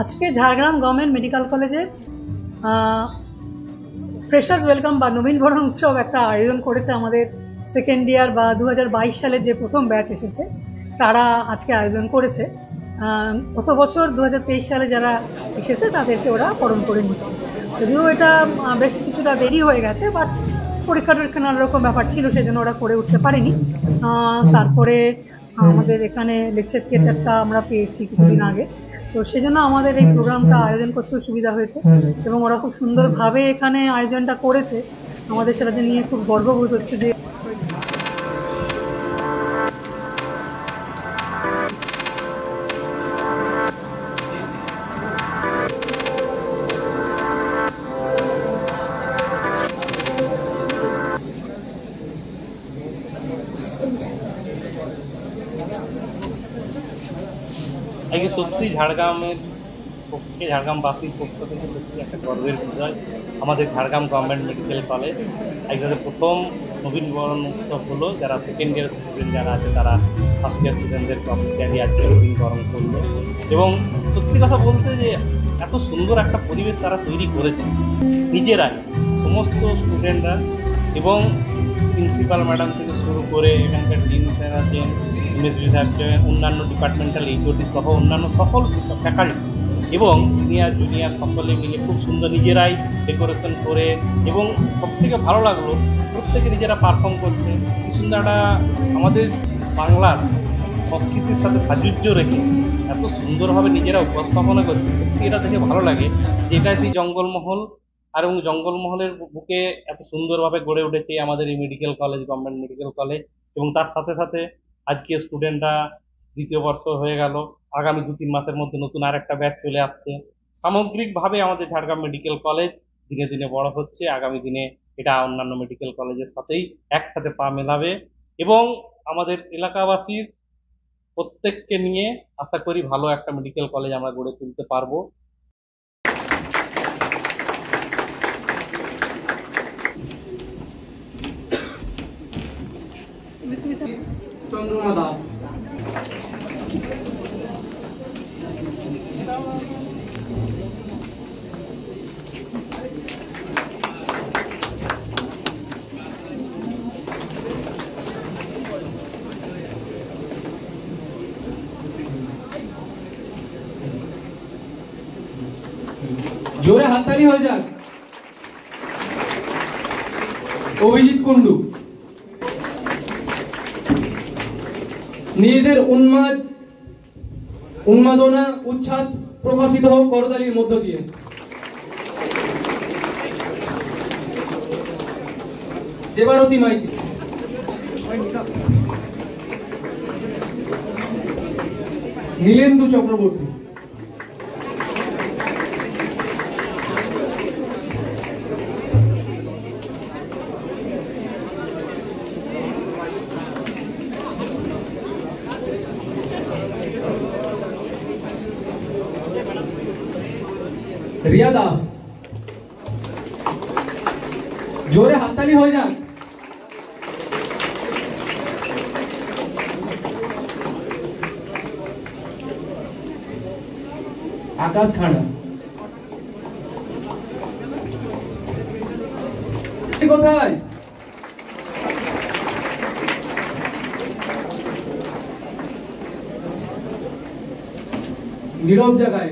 আজকে Jhargram government medical কলেজের freshers welcome বা নবীনবরণ উৎসব একটা আয়োজন করেছে আমাদের সেকেন্ড ইয়ার বা 2022 সালে যে প্রথম ব্যাচ এসেছে তারা আজকে আয়োজন করেছে। গত বছর 2023 সালে যারা এসেছে তাদেরকে ওরা বরণ করে নিচ্ছে। যদিও এটা বেশ কিছুটা দেরি হয়ে গেছে, বাট পরীক্ষা টরীক্ষা নানা রকম ব্যাপার ছিল, সেই জন্য ওরা করে উঠতে পারেনি। তারপরে আমাদের এখানে লেকচার থিয়েটারটা আমরা পেয়েছি কিছুদিন আগে, তো সেই জন্য আমাদের এই প্রোগ্রামটা আয়োজন করতেও সুবিধা হয়েছে এবং ওরা খুব সুন্দরভাবে এখানে আয়োজনটা করেছে। আমাদের সেটা নিয়ে খুব গর্ববোধ হচ্ছে যে সত্যি ঝাড়গ্রামের পক্ষে, ঝাড়গ্রামবাসীর পক্ষ থেকে সত্যি একটা গর্বের বিষয়। আমাদের ঝাড়গ্রাম গভর্নমেন্ট মেডিকেল কলেজ একসাথে প্রথম নবীনবরণ উৎসব হলো। যারা সেকেন্ড ইয়ার স্টুডেন্ট যারা আছে তারা ফার্স্ট ইয়ার স্টুডেন্টদেরকে অফিসিয়ালি আজকে নবীনবরণ করলো। এবং সত্যি কথা বলতে যে এত সুন্দর একটা পরিবেশ তারা তৈরি করেছে নিজেরাই, সমস্ত স্টুডেন্টরা এবং প্রিন্সিপাল ম্যাডাম থেকে শুরু করে এখানকার ডিন স্যার আছেন, ইমেজ বিভাগ, অন্যান্য ডিপার্টমেন্টাল এইচওডি সহ অন্যান্য সকল ফ্যাকাল্টি এবং সিনিয়র জুনিয়র সকলে মিলে খুব সুন্দর নিজেরাই ডেকোরেশন করে, এবং সবথেকে ভালো লাগলো প্রত্যেকে নিজেরা পারফর্ম করছে। কি সুন্দর একটা আমাদের বাংলার সংস্কৃতির সাথে সাযুজ্য রেখে এত সুন্দরভাবে নিজেরা উপস্থাপনা করছে। সত্যি এটা দেখে ভালো লাগে যে এটা সেই জঙ্গলমহল, আর এবং জঙ্গলমহলের বুকে এত সুন্দরভাবে গড়ে উঠেছে আমাদের এই medical college, government medical college. এবং তার সাথে সাথে আজকে স্টুডেন্টরা দ্বিতীয় বর্ষ হয়ে গেল, আগামী 2-3 মাসের মধ্যে নতুন আর একটা ব্যাচ চলে আসছে। সামগ্রিকভাবে আমাদের ঝাড়গ্রাম মেডিকেল কলেজ দিনে দিনে বড় হচ্ছে। আগামী দিনে এটা অন্যান্য মেডিকেল কলেজের সাথেই একসাথে পা মেলাবে এবং আমাদের এলাকাবাসীর প্রত্যেককে নিয়ে আশা করি ভালো একটা মেডিকেল কলেজ আমরা গড়ে তুলতে পারবো। চন্দ্রমা দাস, জোরে হাততালি হয়ে যাক। অভিজিৎ কুন্ডু, নিজেদের উন্মাদনা উচ্ছ্বাস প্রকাশিত হোক করতালির মধ্য দিয়ে। দেবারতী মাইতি, নীলেন্দু চক্রবর্তী, রিয়া দাস, জোরে হাততালি হয়ে যাক। আকাশ খাড়া, কোথায়? নীরব জায়গায়।